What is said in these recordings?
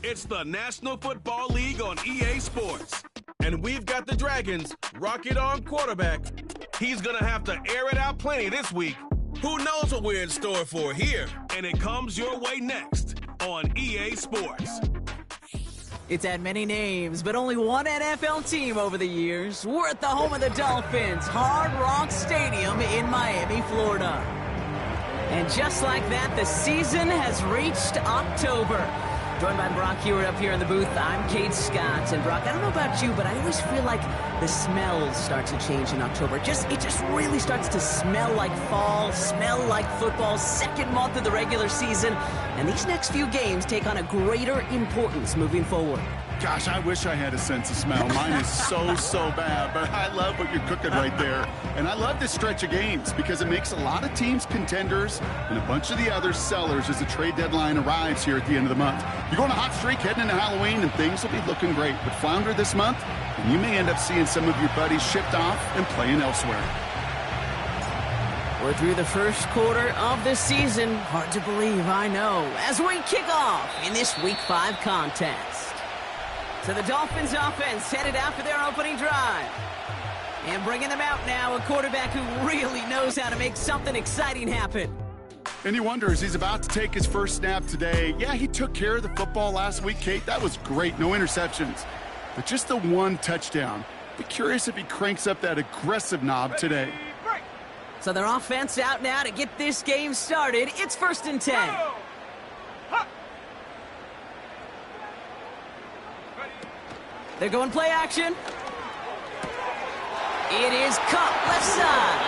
It's the National Football League on EA Sports. And we've got the Dragons, Rocket on quarterback. He's going to have to air it out plenty this week. Who knows what we're in store for here? And it comes your way next on EA Sports. It's had many names, but only one NFL team over the years. We're at the home of the Dolphins, Hard Rock Stadium in Miami, Florida. And just like that, the season has reached October. Joined by Brock Hewitt up here in the booth, I'm Kate Scott. And Brock, I don't know about you, but I always feel like the smells start to change in October. It just really starts to smell like fall, smell like football, second month of the regular season. And these next few games take on a greater importance moving forward. Gosh, I wish I had a sense of smell. Mine is so bad, but I love what you're cooking right there. And I love this stretch of games because it makes a lot of teams contenders and a bunch of the others sellers as the trade deadline arrives here at the end of the month. You're going a hot streak heading into Halloween, and things will be looking great. But flounder this month, and you may end up seeing some of your buddies shipped off and playing elsewhere. We're through the first quarter of the season. Hard to believe, I know, as we kick off in this Week 5 contest. So the Dolphins offense headed out for their opening drive. And bringing them out now, a quarterback who really knows how to make something exciting happen. And you wonder, as he's about to take his first snap today, yeah, he took care of the football last week, Kate. That was great, no interceptions. But just the one touchdown. Be curious if he cranks up that aggressive knob today. So their offense out now to get this game started. It's 1st and 10. They're going play action. It is Cup left side.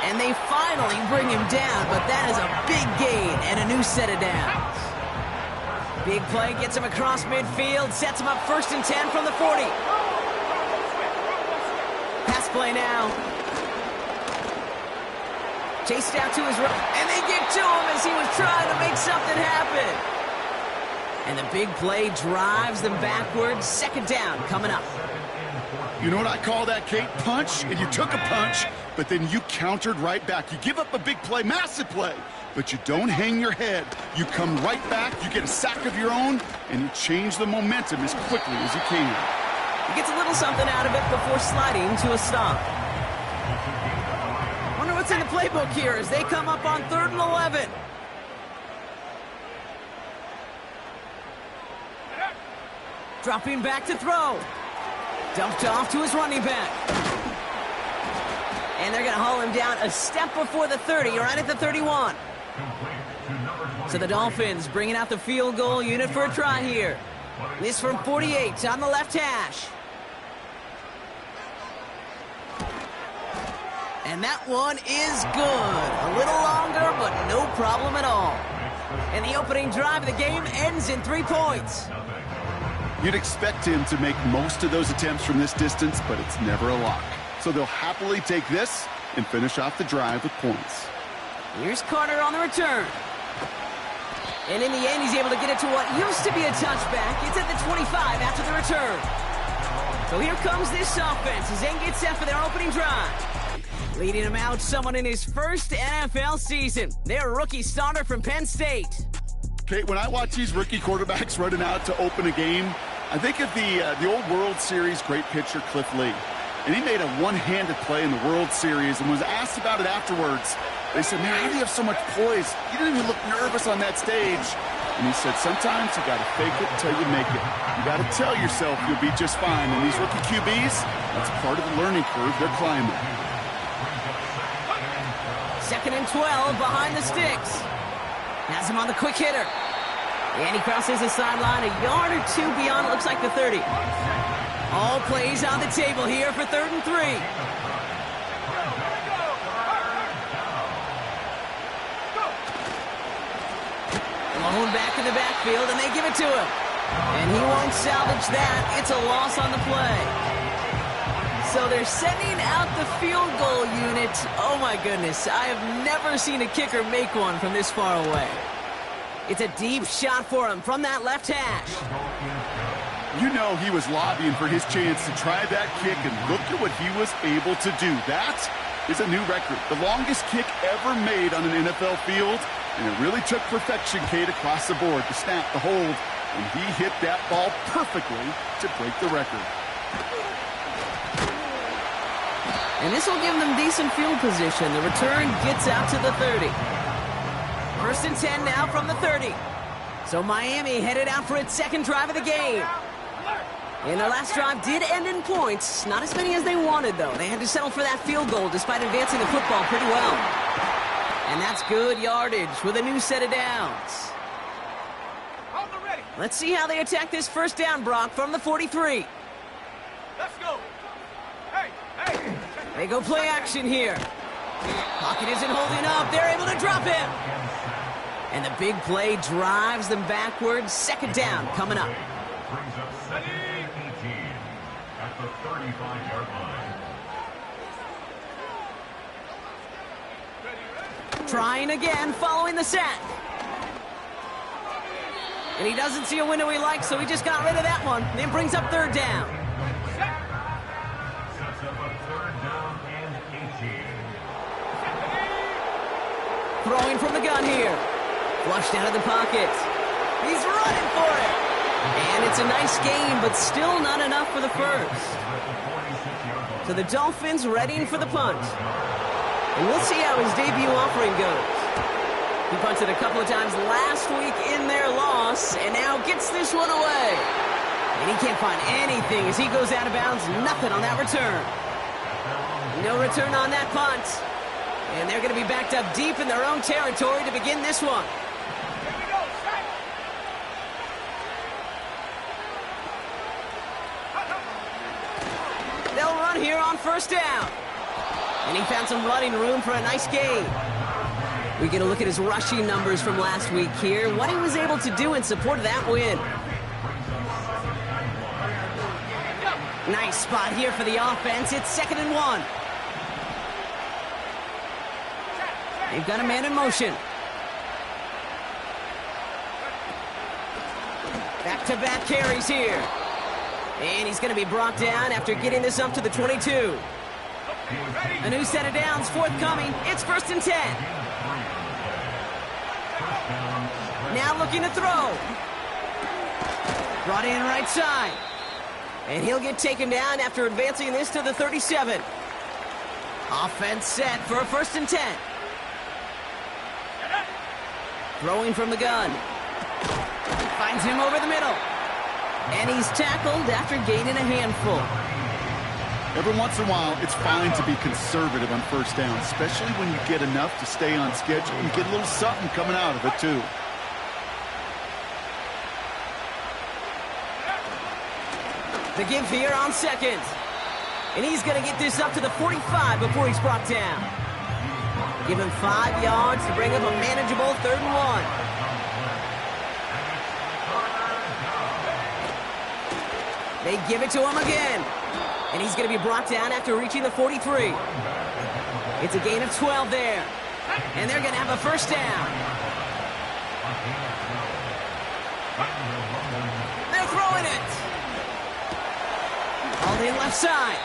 And they finally bring him down, but that is a big gain and a new set of downs. Big play gets him across midfield, sets him up 1st and 10 from the 40. Pass play now. Chased out to his right, and they get to him as he was trying to make something happen. And the big play drives them backwards. 2nd down coming up. You know what I call that, Kate? Punch, and you took a punch, but then you countered right back. You give up a big play, massive play, but you don't hang your head. You come right back, you get a sack of your own, and you change the momentum as quickly as you can. He gets a little something out of it before sliding to a stop. Wonder what's in the playbook here as they come up on 3rd and 11. Dropping back to throw. Dumped off to his running back. And they're going to haul him down a step before the 30, right at the 31. So the Dolphins bringing out the field goal unit for a try here. This from 48 on the left hash. And that one is good. A little longer, but no problem at all. And the opening drive of the game ends in 3 points. You'd expect him to make most of those attempts from this distance, but it's never a lock. So they'll happily take this and finish off the drive with points. Here's Carter on the return. And in the end, he's able to get it to what used to be a touchback. It's at the 25 after the return. So here comes this offense as they get set for their opening drive. Leading him out, someone in his first NFL season. Their rookie starter from Penn State. Kate, when I watch these rookie quarterbacks running out to open a game, I think of the old World Series great pitcher Cliff Lee. And he made a one-handed play in the World Series and was asked about it afterwards. They said, man, how do you have so much poise? You didn't even look nervous on that stage. And he said, sometimes you got to fake it until you make it. You got to tell yourself you'll be just fine. And these rookie QBs, that's part of the learning curve they're climbing. 2nd and 12 behind the sticks. Has him on the quick hitter. And he crosses the sideline a yard or 2 beyond, it looks like the 30. All plays on the table here for 3rd and 3. Blown back in the backfield, and they give it to him. And he won't salvage that. It's a loss on the play. So they're sending out the field goal unit. Oh, my goodness. I have never seen a kicker make one from this far away. It's a deep shot for him from that left hash. You know he was lobbying for his chance to try that kick, and look at what he was able to do. That is a new record. The longest kick ever made on an NFL field, and it really took perfection, Kate, across the board. The snap, the hold, and he hit that ball perfectly to break the record. And this will give them decent field position. The return gets out to the 30. 1st and 10 now from the 30. So Miami headed out for its 2nd drive of the game. And their last drive did end in points. Not as many as they wanted, though. They had to settle for that field goal despite advancing the football pretty well. And that's good yardage with a new set of downs. Let's see how they attack this 1st down, Brock, from the 43. Let's go. Hey, hey. They go play action here. Pocket isn't holding up. They're able to drop him. And the big play drives them backwards. 2nd down coming up. Brings up 2nd and 18 at the 35-yard line. Trying again, following the sack. And he doesn't see a window he likes, so he just got rid of that one. Then brings up 3rd down. Sets up a 3rd down and 18. Throwing from the gun here. Flushed out of the pocket. He's running for it. And it's a nice game, but still not enough for the first. So the Dolphins readying for the punt. And we'll see how his debut offering goes. He punted a couple of times last week in their loss, and now gets this one away. And he can't find anything as he goes out of bounds. Nothing on that return. No return on that punt. And they're going to be backed up deep in their own territory to begin this one. first down. And he found some running room for a nice gain. We get a look at his rushing numbers from last week here, what he was able to do in support of that win. Nice spot here for the offense. It's 2nd and 1. They've got a man in motion. Back-to-back carries here. And he's going to be brought down after getting this up to the 22. A new set of downs forthcoming. It's 1st and 10. Now looking to throw. Brought in right side. And he'll get taken down after advancing this to the 37. Offense set for a 1st and 10. Throwing from the gun. Finds him over the middle. And he's tackled after gaining a handful. Every once in a while, it's fine to be conservative on first down, especially when you get enough to stay on schedule and get a little something coming out of it, too. The give here on 2nd. And he's going to get this up to the 45 before he's brought down. Give him 5 yards to bring up a manageable 3rd and 1. They give it to him again. And he's going to be brought down after reaching the 43. It's a gain of 12 there. And they're going to have a first down. They're throwing it. All in left side.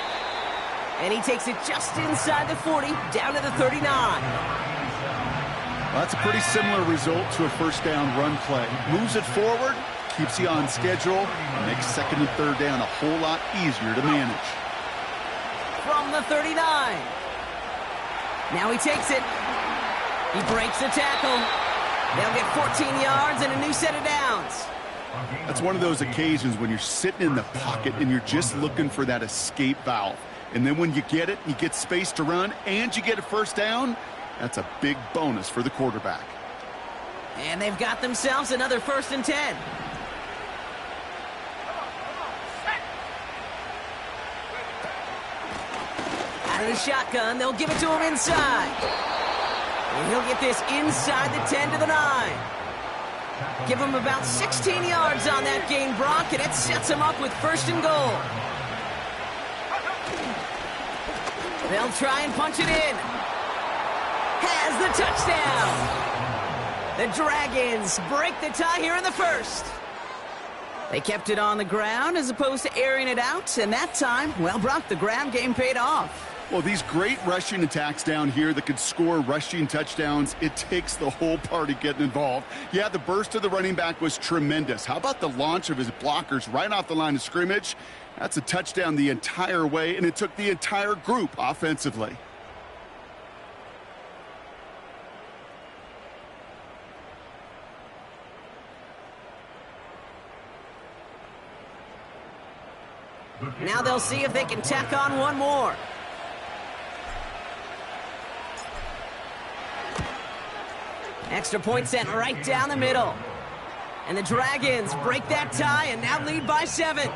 And he takes it just inside the 40, down to the 39. Well, that's a pretty similar result to a first down run play. Moves it forward, keeps you on schedule, and makes 2nd and 3rd down a whole lot easier to manage. From the 39. Now he takes it. He breaks the tackle. They'll get 14 yards and a new set of downs. That's one of those occasions when you're sitting in the pocket and you're just looking for that escape valve. And then when you get it, you get space to run, and you get a first down, that's a big bonus for the quarterback. And they've got themselves another 1st and 10. Out of the shotgun, they'll give it to him inside. And he'll get this inside the 10 to the 9. Give him about 16 yards on that gain, Brock, and it sets him up with 1st and goal. They'll try and punch it in. Has the touchdown. The Dragons break the tie here in the 1st. They kept it on the ground as opposed to airing it out, and that time, well, Brock, the ground game paid off. Well, these great rushing attacks down here that could score rushing touchdowns, it takes the whole party getting involved. Yeah, the burst of the running back was tremendous. How about the launch of his blockers right off the line of scrimmage? That's a touchdown the entire way, and it took the entire group offensively. Now they'll see if they can tack on one more. Extra point sent right down the middle. And the Dragons break that tie and now lead by 7.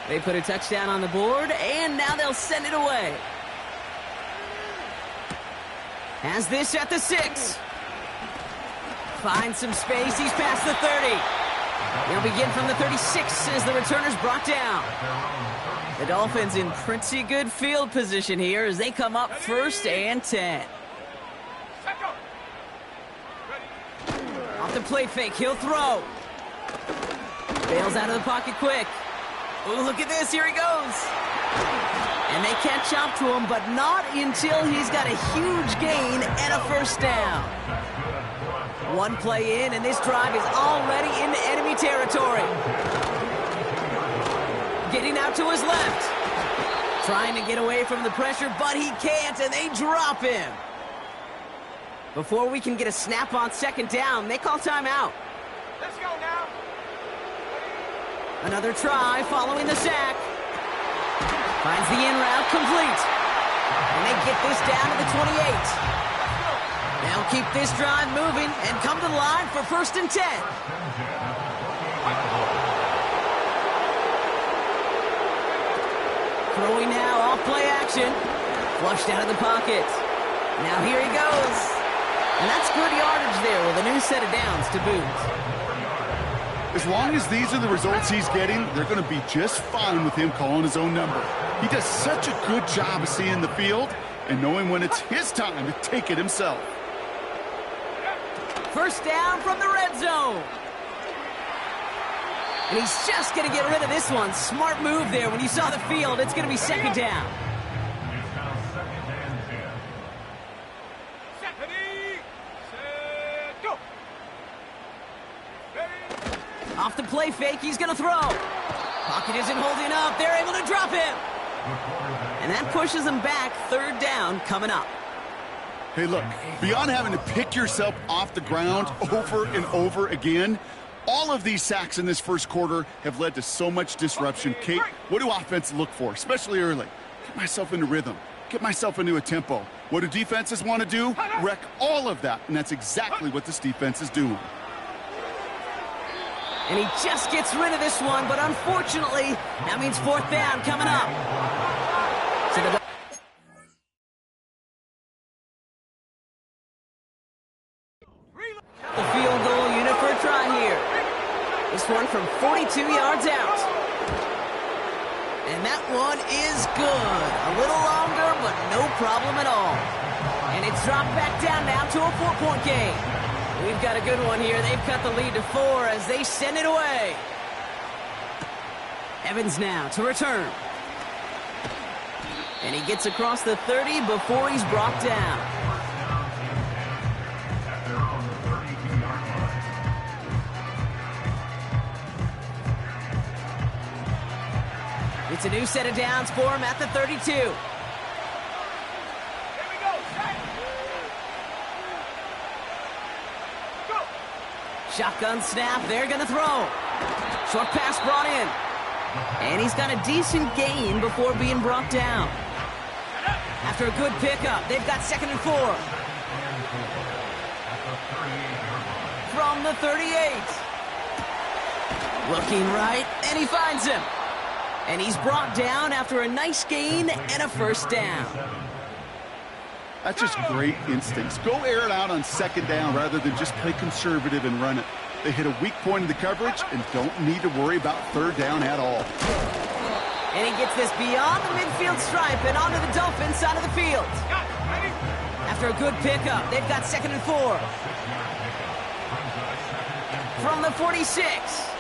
They put a touchdown on the board, and now they'll send it away. Has this at the 6. Finds some space. He's past the 30. They'll begin from the 36 as the returner's brought down. The Dolphins in pretty good field position here as they come up 1st and 10. Off the play fake, he'll throw. Bails out of the pocket quick. Oh, look at this, here he goes. And they catch up to him, but not until he's got a huge gain and a first down. One play in, and this drive is already into enemy territory. Getting out to his left. Trying to get away from the pressure, but he can't, and they drop him. Before we can get a snap on 2nd down, they call timeout. Let's go now. Another try following the sack. Finds the in route complete. And they get this down to the 28. They'll keep this drive moving and come to the line for 1st and 10. Throwing now off play action. Flushed out of the pocket. Now here he goes. And that's good yardage there with a new set of downs to boot. As long as these are the results he's getting, they're going to be just fine with him calling his own number. He does such a good job of seeing the field and knowing when it's his time to take it himself. 1st down from the red zone. And he's just going to get rid of this one. Smart move there. When you saw the field, it's going to be 2nd down. It's now 2nd and 10. Ready, set, go. Ready. Off the play fake, he's going to throw. Pocket isn't holding up. They're able to drop him. And that pushes him back. 3rd down coming up. Hey, look, beyond having to pick yourself off the ground over and over again, all of these sacks in this 1st quarter have led to so much disruption. Kate, what do offenses look for, especially early? Get myself into rhythm. Get myself into a tempo. What do defenses want to do? Wreck all of that, and that's exactly what this defense is doing. And he just gets rid of this one, but unfortunately, that means 4th down coming up. So the field goal unit for a try here. This one from 42 yards out. And that one is good. A little longer, but no problem at all. And it's dropped back down now to a 4-point game. We've got a good one here. They've cut the lead to 4 as they send it away. Evans now to return. And he gets across the 30 before he's brought down. It's a new set of downs for him at the 32. Here we go, set. Go. Shotgun snap, they're going to throw. Short pass brought in. And he's got a decent gain before being brought down. After a good pickup, they've got 2nd and 4. From the 38. Looking right, and he finds him. And he's brought down after a nice gain and a 1st down. That's just great instincts. Go air it out on 2nd down rather than just play conservative and run it. They hit a weak point in the coverage and don't need to worry about 3rd down at all. And he gets this beyond the midfield stripe and onto the Dolphins side of the field. After a good pickup, they've got 2nd and 4. From the 46.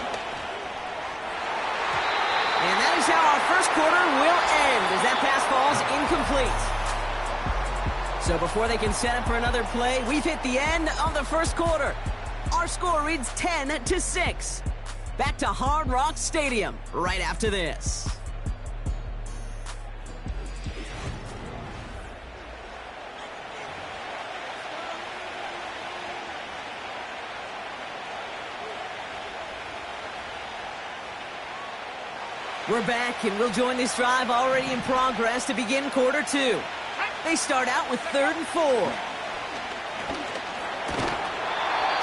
And that is how our 1st quarter will end as that pass falls incomplete. So before they can set up for another play, we've hit the end of the 1st quarter. Our score reads 10-6. Back to Hard Rock Stadium right after this. We're back, and we'll join this drive already in progress to begin quarter 2. They start out with 3rd and 4.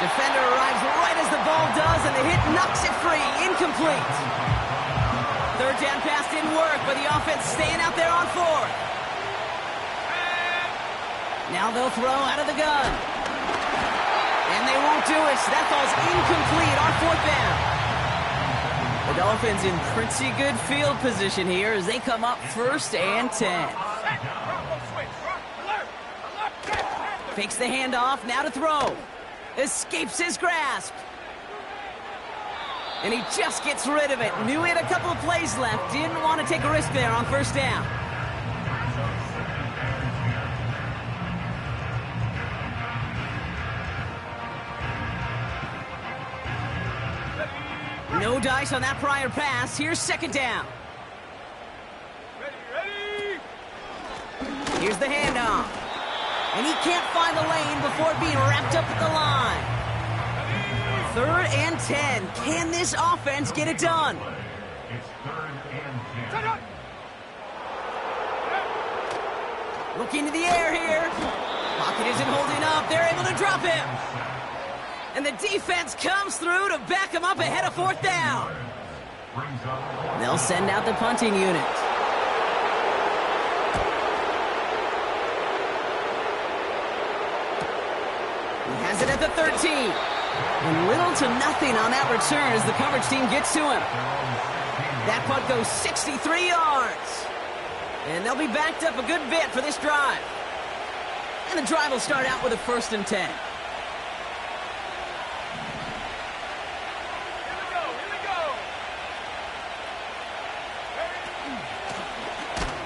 Defender arrives right as the ball does, and the hit knocks it free. Incomplete. 3rd down pass didn't work, but the offense staying out there on 4th. Now they'll throw out of the gun. And they won't do it, so that falls incomplete on 4th down. The Dolphins in pretty good field position here as they come up 1st and 10. Fakes the handoff, now to throw. Escapes his grasp. And he just gets rid of it. Knew he had a couple of plays left. Didn't want to take a risk there on 1st down. No dice on that prior pass. Here's 2nd down. Ready. Here's the handoff. And he can't find the lane before being wrapped up at the line. 3rd and 10. Can this offense get it done? It's 3rd and 10. Looking to the air here. Pocket isn't holding up. They're able to drop him. And the defense comes through to back him up ahead of fourth down. They'll send out the punting unit. He has it at the 13. And little to nothing on that return as the coverage team gets to him. That punt goes 63 yards. And they'll be backed up a good bit for this drive. And the drive will start out with a 1st and 10.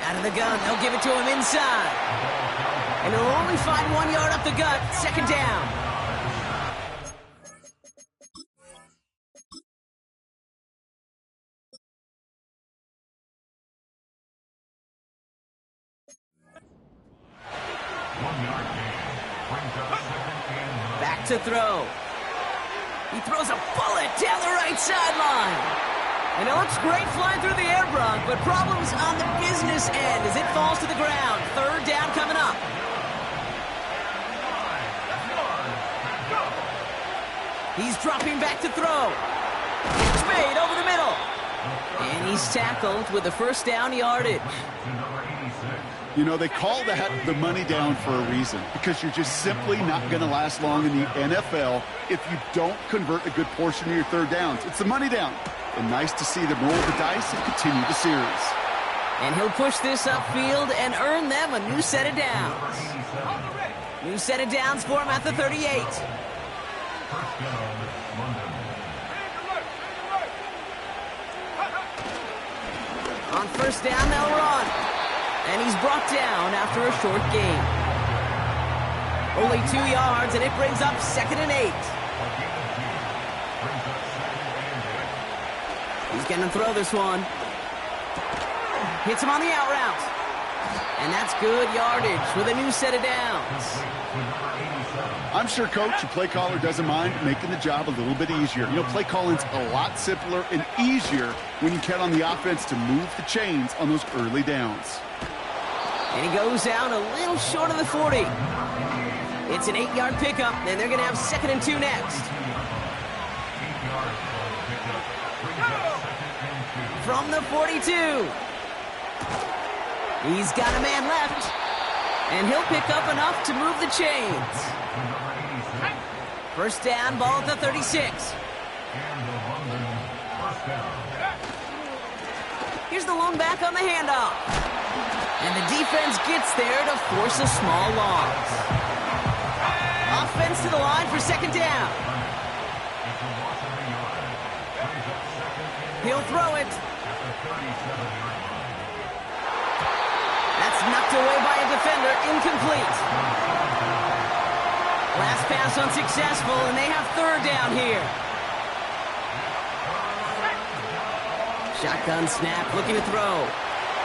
Out of the gun, they'll give it to him inside. And he'll only find 1 yard up the gut, 2nd down. Back to throw. He throws a bullet down the right sideline. And it looks great flying through the air, Brock, but problems on the business end as it falls to the ground. 3rd down coming up. He's dropping back to throw. It's made over the middle. And he's tackled with the 1st down yardage. You know, they call that the money down for a reason, because you're just simply not going to last long in the NFL if you don't convert a good portion of your 3rd downs. It's the money down. And nice to see them roll the dice and continue the series. And he'll push this upfield and earn them a new set of downs. New set of downs for him at the 38. On 1st down, they'll run. And he's brought down after a short gain. Only 2 yards, and it brings up 2nd and 8. He's going to throw this one. Hits him on the out route. And that's good yardage with a new set of downs. I'm sure coach and play caller doesn't mind making the job a little bit easier. You know, play calling's a lot simpler and easier when you count on the offense to move the chains on those early downs. And he goes out a little short of the 40. It's an 8-yard pickup, and they're going to have 2nd and 2 next. From the 42. He's got a man left. And he'll pick up enough to move the chains. 1st down, ball at the 36. Here's the lone back on the handoff. And the defense gets there to force a small loss. Offense to the line for 2nd down. He'll throw it. That's knocked away by a defender, incomplete. Last pass unsuccessful, and they have 3rd down here. Shotgun snap, looking to throw.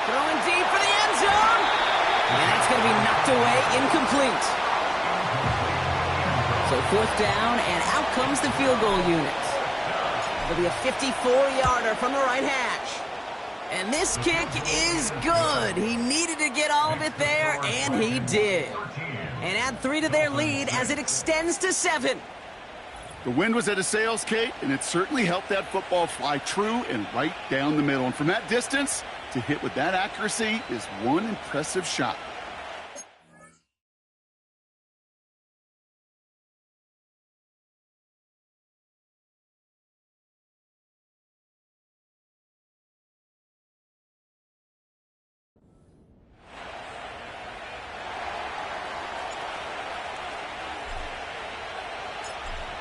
Throwing deep for the end zone. And that's going to be knocked away, incomplete. So 4th down, and out comes the field goal unit. It'll be a 54-yarder from the right hash. And this kick is good. He needed to get all of it there, and he did. And add 3 to their lead as it extends to 7. The wind was at a sails, Kate, and it certainly helped that football fly true and right down the middle. And from that distance, to hit with that accuracy is one impressive shot.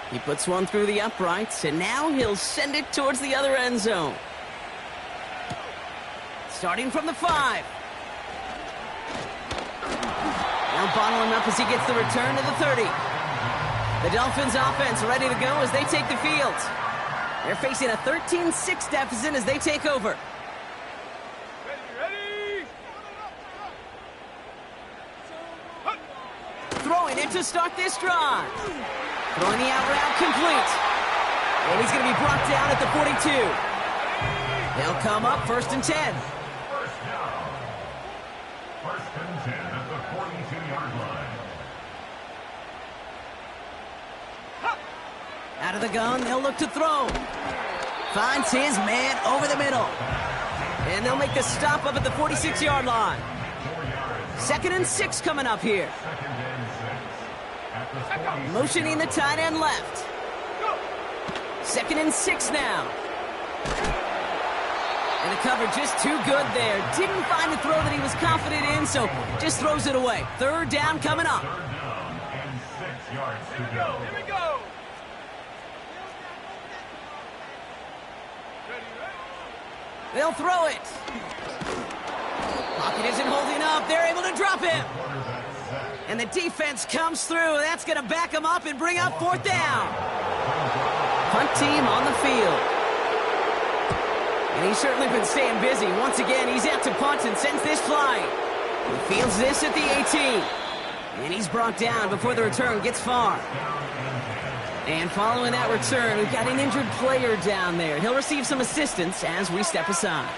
He puts one through the uprights, and now he'll send it towards the other end zone. Starting from the 5. Now bottle him up as he gets the return to the 30. The Dolphins offense ready to go as they take the field. They're facing a 13-6 deficit as they take over. Ready! Throwing it to start this drive. Throwing the out route complete. And he's going to be brought down at the 42. They'll come up 1st and 10. First down. 1st and 10 at the 42-yard line. Out of the gun, they'll look to throw. Finds his man over the middle. And they'll make the stop up at the 46-yard line. 2nd and 6 coming up here. Motioning the tight end left. 2nd and 6 now. And the cover just too good there. Didn't find the throw that he was confident in, so just throws it away. 3rd down coming up. 3rd down and 6 yards to go. Here we go. They'll throw it. Pocket isn't holding up. They're able to drop him. And the defense comes through. That's going to back him up and bring up 4th down. Punt team on the field. And he's certainly been staying busy. Once again, he's out to punt and sends this flying. He fields this at the 18. And he's brought down before the return gets far. And following that return, we've got an injured player down there. He'll receive some assistance as we step aside.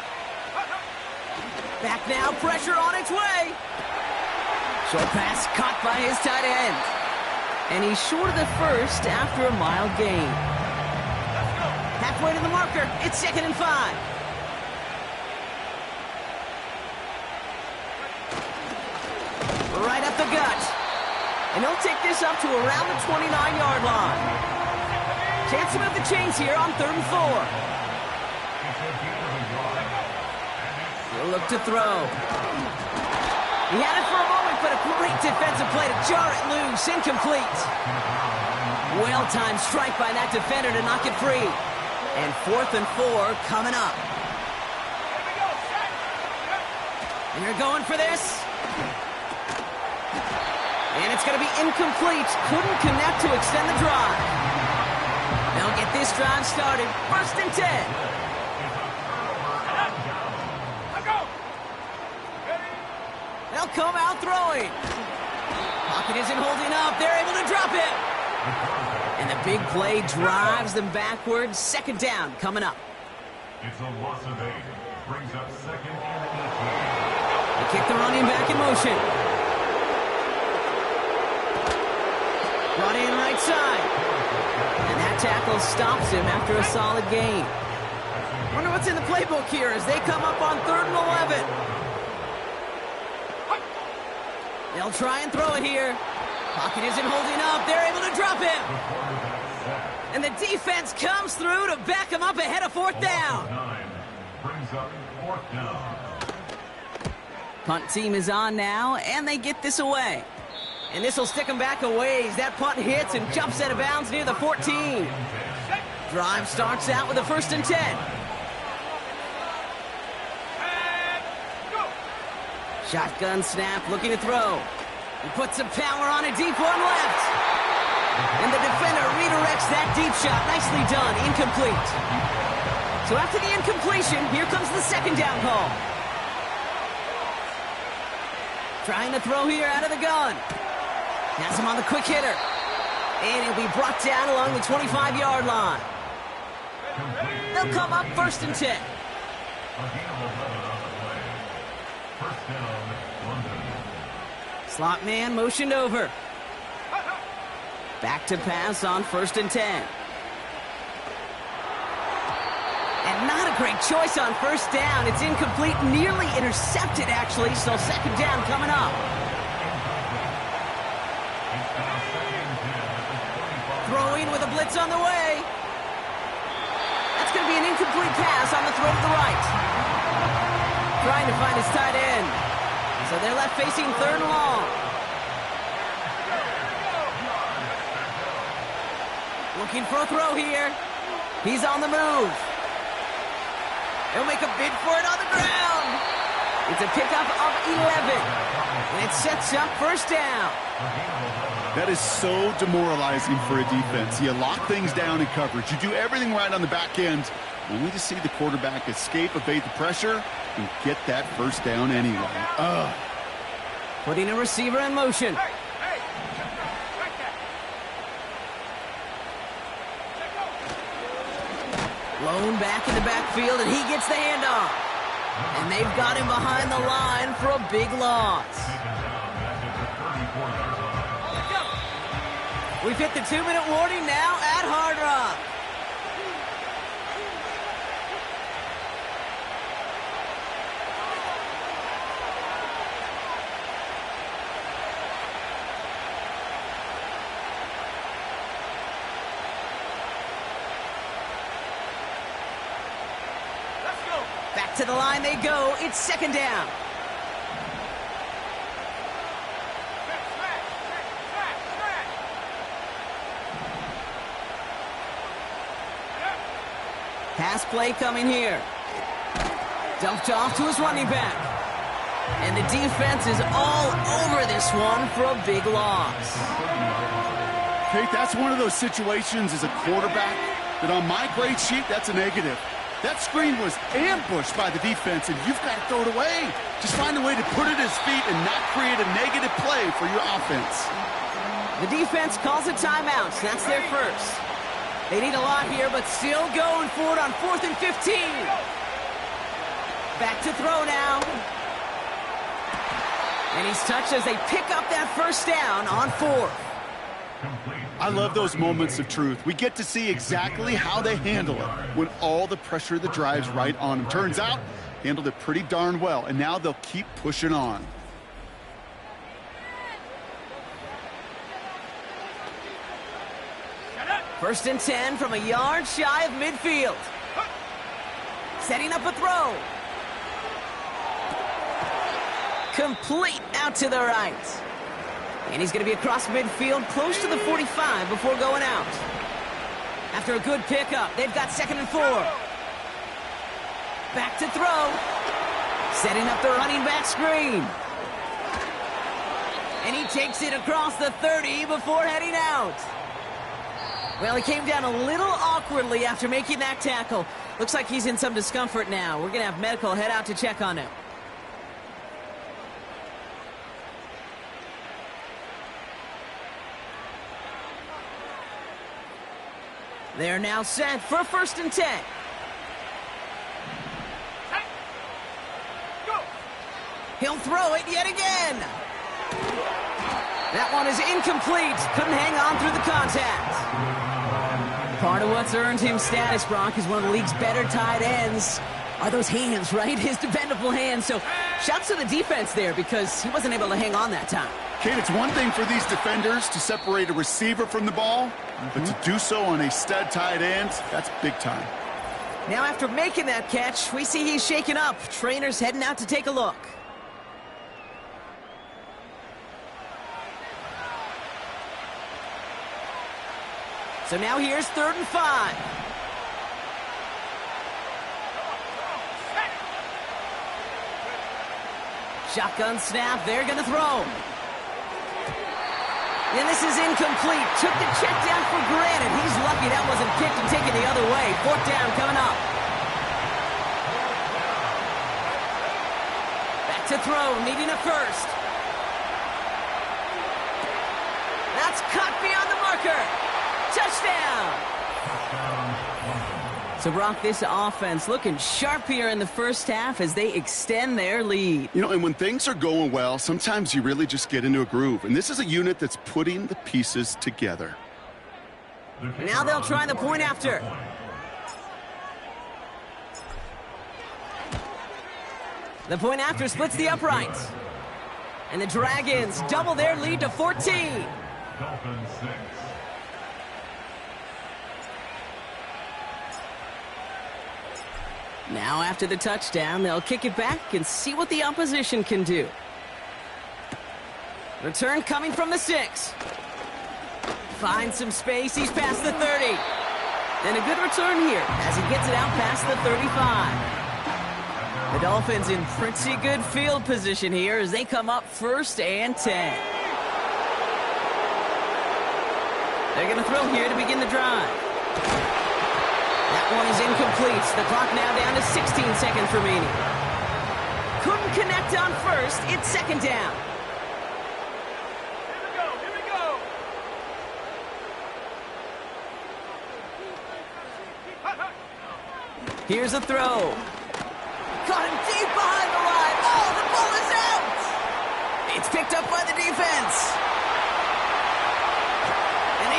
Back now, pressure on its way. Short pass caught by his tight end. And he's short of the first after a mild gain. Halfway to the marker, it's 2nd and 5. Right up the gut. And he'll take this up to around the 29-yard line. Chance to move the chains here on 3rd and 4. He'll look to throw. He had it for a moment, but a great defensive play to jar it loose. Incomplete. Well-timed strike by that defender to knock it free. And 4th and 4 coming up. And they're going for this. And it's going to be incomplete. Couldn't connect to extend the drive. They'll get this drive started. 1st and 10. They'll come out throwing. Pocket isn't holding up. They're able to drop it. And the big play drives them backwards. 2nd down coming up. It's a loss of 8. Brings up 2nd and 18. They kick the running back in motion. Brought in right side. And that tackle stops him after a solid gain. Wonder what's in the playbook here as they come up on 3rd and 11. They'll try and throw it here. Pocket isn't holding up. They're able to drop him. And the defense comes through to back him up ahead of 4th down. Brings up 4th down. Punt team is on now, and they get this away. And this will stick him back a ways. That punt hits and jumps out of bounds near the 14. Drive starts out with a 1st and 10. Shotgun snap, looking to throw. He puts some power on a deep one left. And the defender redirects that deep shot. Nicely done. Incomplete. So after the incompletion, here comes the 2nd down call. Trying to throw here out of the gun. Has him on the quick hitter. And he'll be brought down along the 25-yard line. They'll come up 1st and 10. Slot man motioned over. Back to pass on 1st and 10. And not a great choice on 1st down. It's incomplete, nearly intercepted actually, so 2nd down coming up. Throwing with a blitz on the way. That's going to be an incomplete pass on the throw to the right. Trying to find his tight end. So they're left facing 3rd and long. Looking for a throw here. He's on the move. He'll make a bid for it on the ground. It's a pickup of 11. And it sets up 1st down. That is so demoralizing for a defense. You lock things down in coverage. You do everything right on the back end, only to see the quarterback escape, evade the pressure, and get that 1st down anyway. Ugh. Putting a receiver in motion. Blown back in the backfield, and he gets the handoff. And they've got him behind the line for a big loss. We've hit the 2-minute warning now at Hard Rock. Let's go. Back to the line they go. It's second down. Pass play coming here. Dumped off to his running back. And the defense is all over this one for a big loss. Kate, that's one of those situations as a quarterback that on my grade sheet, that's a negative. That screen was ambushed by the defense, and you've got to throw it away. Just find a way to put it at his feet and not create a negative play for your offense. The defense calls a timeout. That's their first. They need a lot here, but still going for it on 4th and 15. Back to throw now. And he's touched as they pick up that first down on 4th. I love those moments of truth. We get to see exactly how they handle it when all the pressure of the drive's right on them. Turns out, handled it pretty darn well, and now they'll keep pushing on. First and 10 from a yard shy of midfield. Setting up a throw. Complete out to the right. And he's going to be across midfield, close to the 45 before going out. After a good pickup, they've got 2nd and 4. Back to throw. Setting up the running back screen. And he takes it across the 30 before heading out. Well, he came down a little awkwardly after making that tackle. Looks like he's in some discomfort now. We're going to have medical head out to check on him. They're now set for 1st and 10. Go. He'll throw it yet again. That one is incomplete. Couldn't hang on through the contact. Part of what's earned him status, Brock, is one of the league's better tight ends. Are those hands, right? His dependable hands. So shouts to the defense there because he wasn't able to hang on that time. Kate, it's one thing for these defenders to separate a receiver from the ball, but to do so on a stud tight end, that's big time. Now after making that catch, we see he's shaken up. Trainer's heading out to take a look. So now here's 3rd and 5. Shotgun snap, they're going to throw. And this is incomplete. Took the check down for granted. He's lucky that wasn't kicked and taken the other way. 4th down coming up. Back to throw, needing a first. That's caught beyond the marker. Touchdown! So, Brock, this offense looking sharp here in the first half as they extend their lead. You know, and when things are going well, sometimes you really just get into a groove. And this is a unit that's putting the pieces together. Now they'll try the point after. The point after splits the uprights. And the Dragons double their lead to 14. Dolphins 6. Now after the touchdown, they'll kick it back and see what the opposition can do. Return coming from the 6. Finds some space, he's past the 30. And a good return here as he gets it out past the 35. The Dolphins in pretty good field position here as they come up 1st and 10. They're going to throw here to begin the drive. That one is incomplete. The clock now down to 16 seconds remaining. Couldn't connect on 1st. It's 2nd down. Here we go. Here's a throw. Caught him deep behind the line. Oh, the ball is out. It's picked up by the defense. And he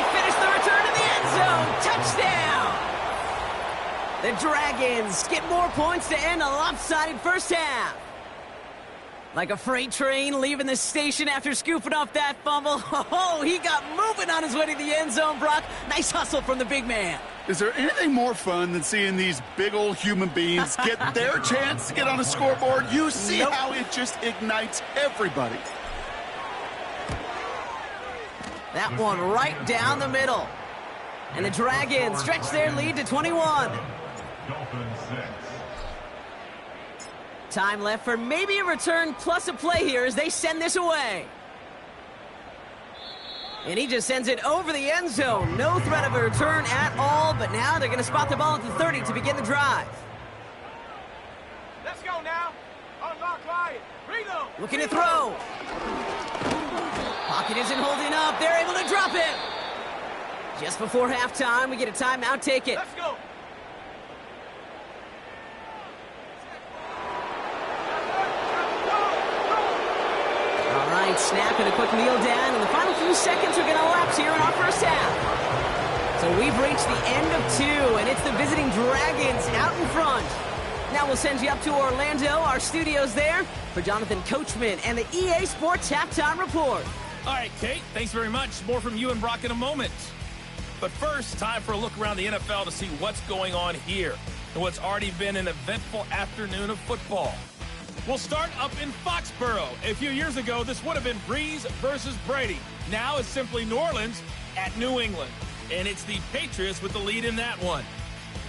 The Dragons get more points to end a lopsided first half. Like a freight train leaving the station after scooping up that fumble. Oh, he got moving on his way to the end zone, Brock. Nice hustle from the big man. Is there anything more fun than seeing these big old human beings get their chance to get on a scoreboard? You see how it just ignites everybody. That one right down the middle. And the Dragons stretch their lead to 21. Dolphins 6. Time left for maybe a return plus a play here as they send this away. And he just sends it over the end zone. No threat of a return at all, but now they're going to spot the ball at the 30 to begin the drive. Let's go now. Unlock line. Reno. Looking to throw. Pocket isn't holding up. They're able to drop it. Just before halftime, we get a timeout. Take it. Let's go. All right, snap and a quick kneel down, and the final few seconds are going to elapse here in our first half. So we've reached the end of 2, and it's the visiting Dragons out in front. Now we'll send you up to Orlando, our studios there, for Jonathan Coachman and the EA Sports Halftime Report. All right, Kate, thanks very much. More from you and Brock in a moment. But first, time for a look around the NFL to see what's going on here and what's already been an eventful afternoon of football. We'll start up in Foxborough. A few years ago, this would have been Breeze versus Brady. Now it's simply New Orleans at New England. And it's the Patriots with the lead in that one.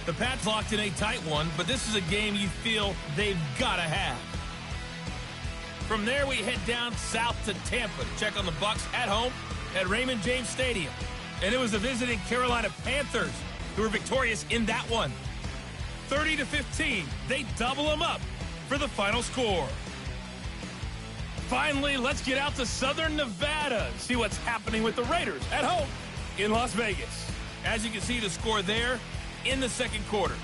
The Pats locked in a tight one, but this is a game you feel they've got to have. From there, we head down south to Tampa to check on the Bucs at home at Raymond James Stadium. And it was the visiting Carolina Panthers who were victorious in that one. 30-15, they double them up for the final score. Finally, let's get out to Southern Nevada and see what's happening with the Raiders at home in Las Vegas. As you can see, the score there in the second quarter.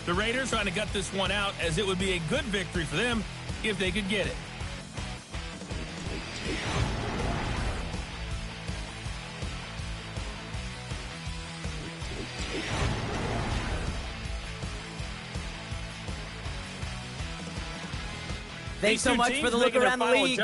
The Raiders trying to gut this one out, as it would be a good victory for them if they could get it. Thanks so much for the look around the league.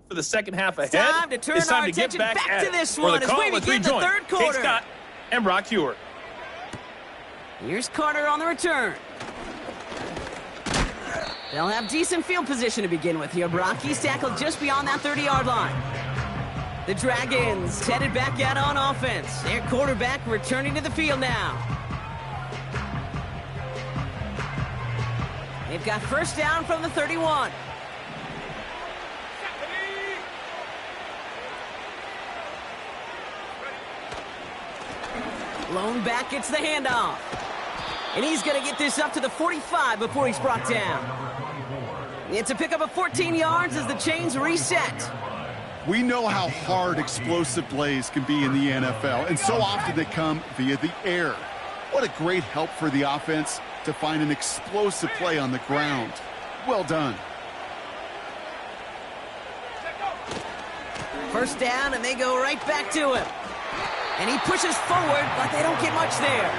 For the second half ahead, Time to turn it's time our to get attention back back to at this it. one For the as call, we let's begin the rejoin third quarter. Kate Scott and Brock Hewer. Here's Carter on the return. They'll have decent field position to begin with here, Brock. He's tackled just beyond that 30-yard line. The Dragons headed back out on offense. Their quarterback returning to the field now. They've got first down from the 31. Lone back gets the handoff. And he's going to get this up to the 45 before he's brought down. It's a pickup of 14 yards as the chains reset. We know how hard explosive plays can be in the NFL, and so often they come via the air. What a great help for the offense to find an explosive play on the ground. Well done. First down, and they go right back to him. And he pushes forward, but they don't get much there.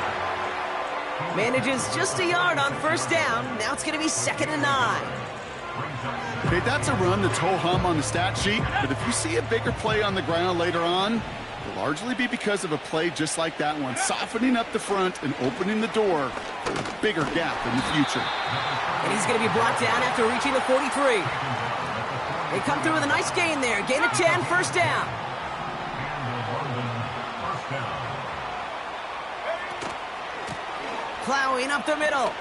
Manages just a yard on first down. Now it's going to be 2nd and 9. Okay, that's a run that's ho-hum on the stat sheet, but if you see a bigger play on the ground later on, it'll largely be because of a play just like that one, softening up the front and opening the door for a bigger gap in the future. And he's going to be brought down after reaching the 43. They come through with a nice gain there. Gain of 10, first down. Plowing up the middle.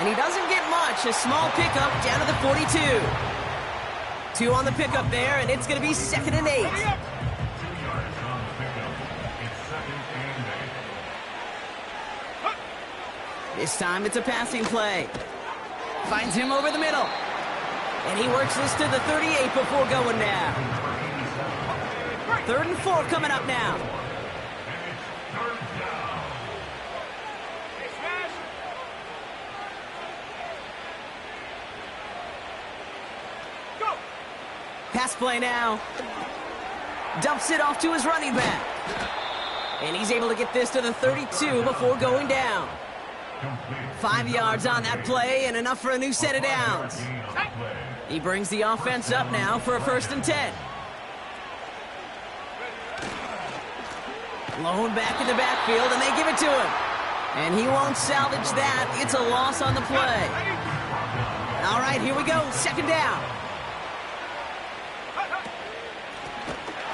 And he doesn't get much. A small pickup down to the 42. 2 on the pickup there, and it's going to be 2nd and 8. This time it's a passing play. Finds him over the middle. And he works this to the 38 before going down. 3rd and 4 coming up now. Pass play now. Dumps it off to his running back. And he's able to get this to the 32 before going down. 5 yards on that play and enough for a new set of downs. He brings the offense up now for a 1st and 10. Blown back in the backfield, and they give it to him. And he won't salvage that. It's a loss on the play. All right, here we go. 2nd down.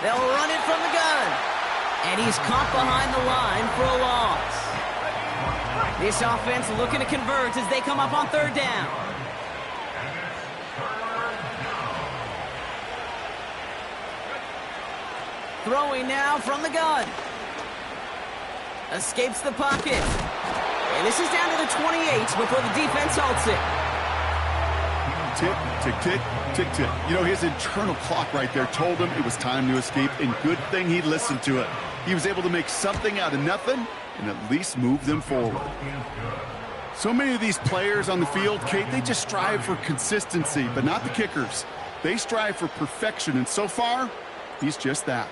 They'll run it from the gun. And he's caught behind the line for a loss. This offense looking to convert as they come up on 3rd down. Throwing now from the gun. Escapes the pocket. And this is down to the 28 before the defense halts it. Tick, tick, tick, tick, tick. You know, his internal clock right there told him it was time to escape, and good thing he listened to it. He was able to make something out of nothing and at least move them forward. So many of these players on the field, Kate, they just strive for consistency, but not the kickers. They strive for perfection, and so far, he's just that.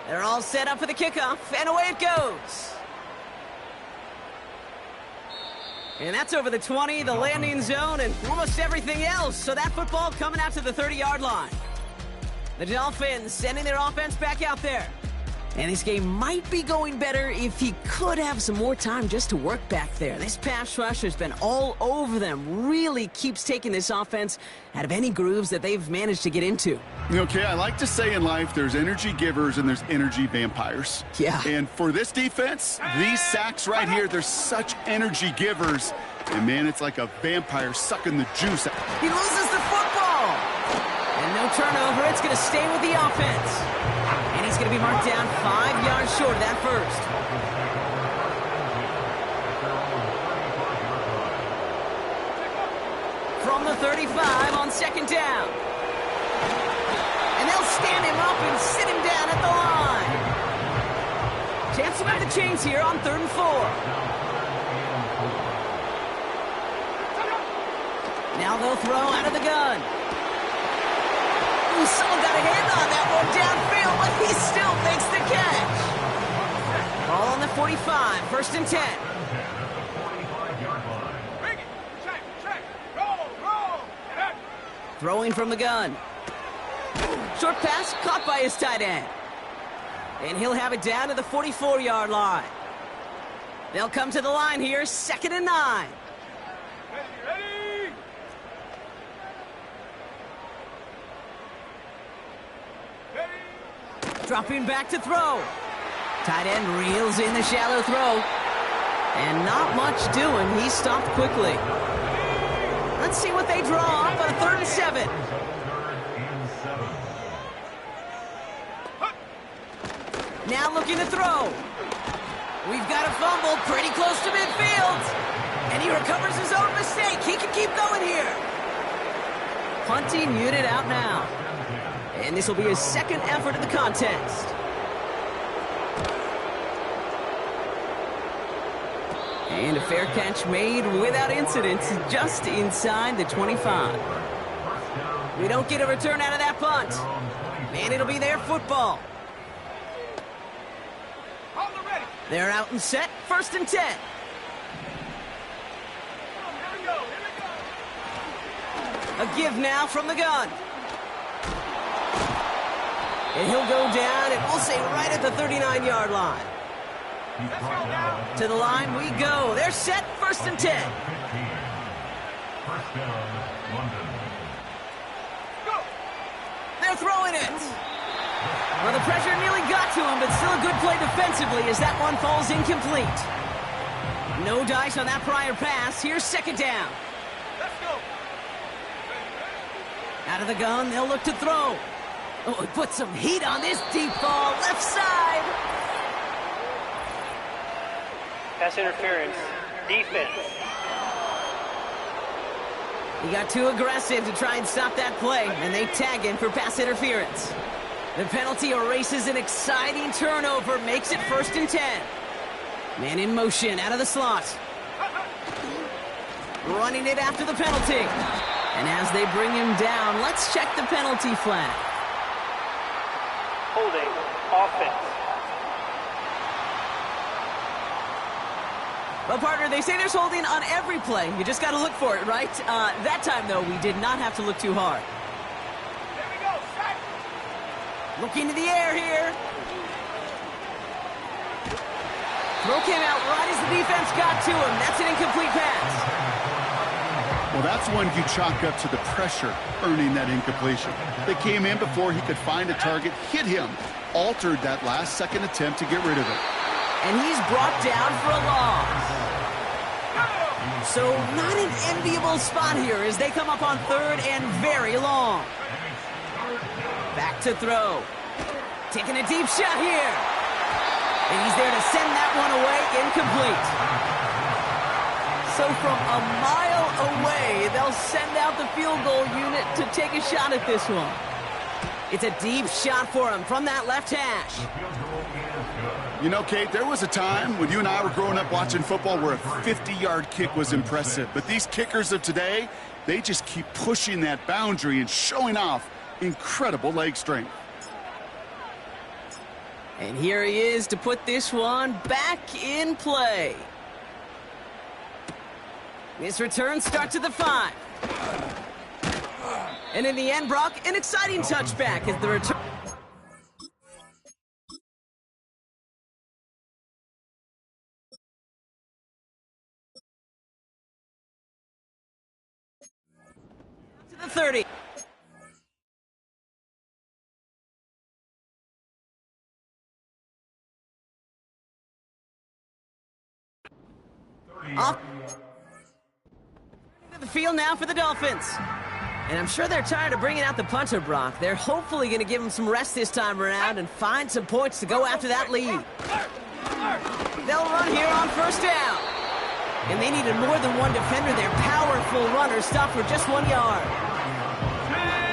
They're all set up for the kickoff, and away it goes. And that's over the 20, the landing zone, and almost everything else. So that football coming out to the 30-yard line. The Dolphins sending their offense back out there. And this game might be going better if he could have some more time just to work back there. This pass rush has been all over them. Really keeps taking this offense out of any grooves that they've managed to get into. Okay, I like to say in life there's energy givers and there's energy vampires. Yeah. And for this defense, these sacks right here, they're such energy givers. And, man, it's like a vampire sucking the juice out. He loses the football. And no turnover. It's going to stay with the offense. And he's going to be marked down 5 yards short of that first. From the 35 on 2nd down. And they'll stand him up and sit him down at the line. Chance to have the chains here on 3rd and 4. Now they'll throw out of the gun. Ooh, someone got a hand on that one downfield, but he still makes the catch. Ball on the 45, 1st and 10. Throwing from the gun. Short pass caught by his tight end. And he'll have it down to the 44-yard line. They'll come to the line here, 2nd and 9. Dropping back to throw. Tight end reels in the shallow throw. And not much doing. He stopped quickly. Let's see what they draw up on a 3rd and 7. Now looking to throw. We've got a fumble pretty close to midfield. And he recovers his own mistake. He can keep going here. Punting unit out now. And this will be his 2nd effort in the contest. And a fair catch made without incident just inside the 25. We don't get a return out of that punt. And it'll be their football. They're out and set, 1st and 10. A give now from the gun. And he'll go down, and we'll say right at the 39-yard line. To the line we go. They're set, 1st and 10. They're throwing it. Well, the pressure nearly got to him, but still a good play defensively as that one falls incomplete. No dice on that prior pass. Here's 2nd down. Let's go. Out of the gun, they'll look to throw. Oh, he put some heat on this deep ball, left side. Pass interference. Defense. He got too aggressive to try and stop that play, and they tag him for pass interference. The penalty erases an exciting turnover, makes it 1st and 10. Man in motion, out of the slot. Running it after the penalty. And as they bring him down, let's check the penalty flag. Holding. Offense. Well, partner, they say there's holding on every play. You just got to look for it, right? That time, though, we did not have to look too hard. There we go, set. Looking to the air here. Throw came out right as the defense got to him. That's an incomplete pass. Well, that's one you chalk up to the pressure earning that incompletion. They came in before he could find a target, hit him, altered that last-second attempt to get rid of it. And he's brought down for a loss. So not an enviable spot here as they come up on 3rd and very long. Back to throw. Taking a deep shot here. And he's there to send that one away, incomplete. So from a mile away, they'll send out the field goal unit to take a shot at this one. It's a deep shot for him from that left hash. You know, Kate, there was a time when you and I were growing up watching football where a 50-yard kick was impressive. But these kickers of today, they just keep pushing that boundary and showing off incredible leg strength. And here he is to put this one back in play. This return starts at the 5. And in the end, Brock, an exciting touchback as the return. To the 30. Off to the field now for the Dolphins. And I'm sure they're tired of bringing out the punter, Brock. They're hopefully going to give him some rest this time around and find some points to go after that lead. They'll run here on 1st down. And they needed more than one defender. Their powerful runner stopped for just 1 yard.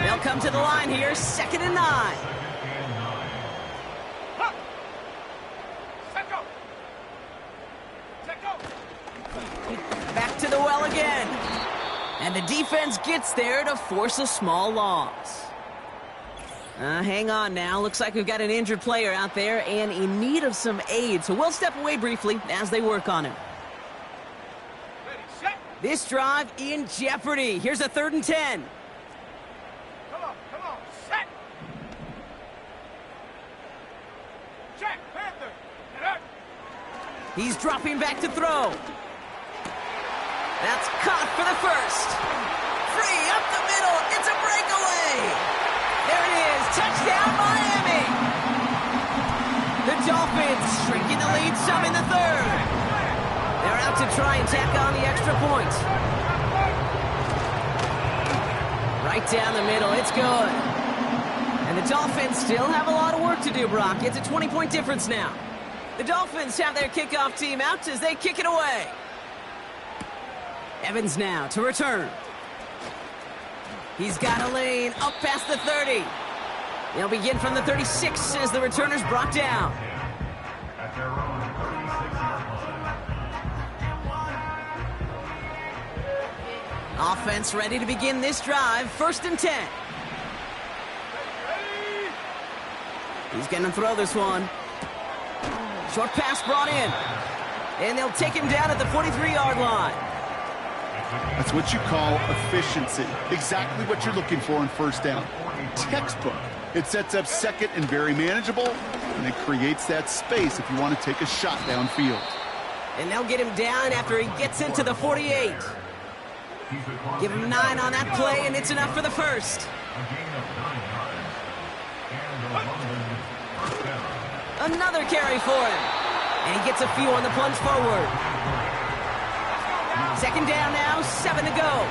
They'll come to the line here, 2nd and 9. Back to the well again. And the defense gets there to force a small loss. Hang on now. Looks like we've got an injured player out there and in need of some aid. So we'll step away briefly as they work on him. This drive in jeopardy. Here's a 3rd and 10. Come on, set. Check, Panther. Get up. He's dropping back to throw. That's caught for the 1st. Free up the middle. It's a breakaway. There it is. Touchdown, Miami. The Dolphins shrinking the lead some in the 3rd. They're out to try and tack on the extra point. Right down the middle. It's good. And the Dolphins still have a lot of work to do, Brock. It's a 20-point difference now. The Dolphins have their kickoff team out as they kick it away. Evans now to return. He's got a lane up past the 30. They'll begin from the 36 as the returner's brought down. Offense ready to begin this drive. 1st and 10. He's going to throw this one. Short pass brought in. And they'll take him down at the 43-yard line. That's what you call efficiency. Exactly what you're looking for in 1st down. Textbook. It sets up 2nd and very manageable, and it creates that space if you want to take a shot downfield. And they'll get him down after he gets into the 48. Give him 9 on that play, and it's enough for the 1st. Another carry for him. And he gets a few on the plunge forward. 2nd down now, 7 to go.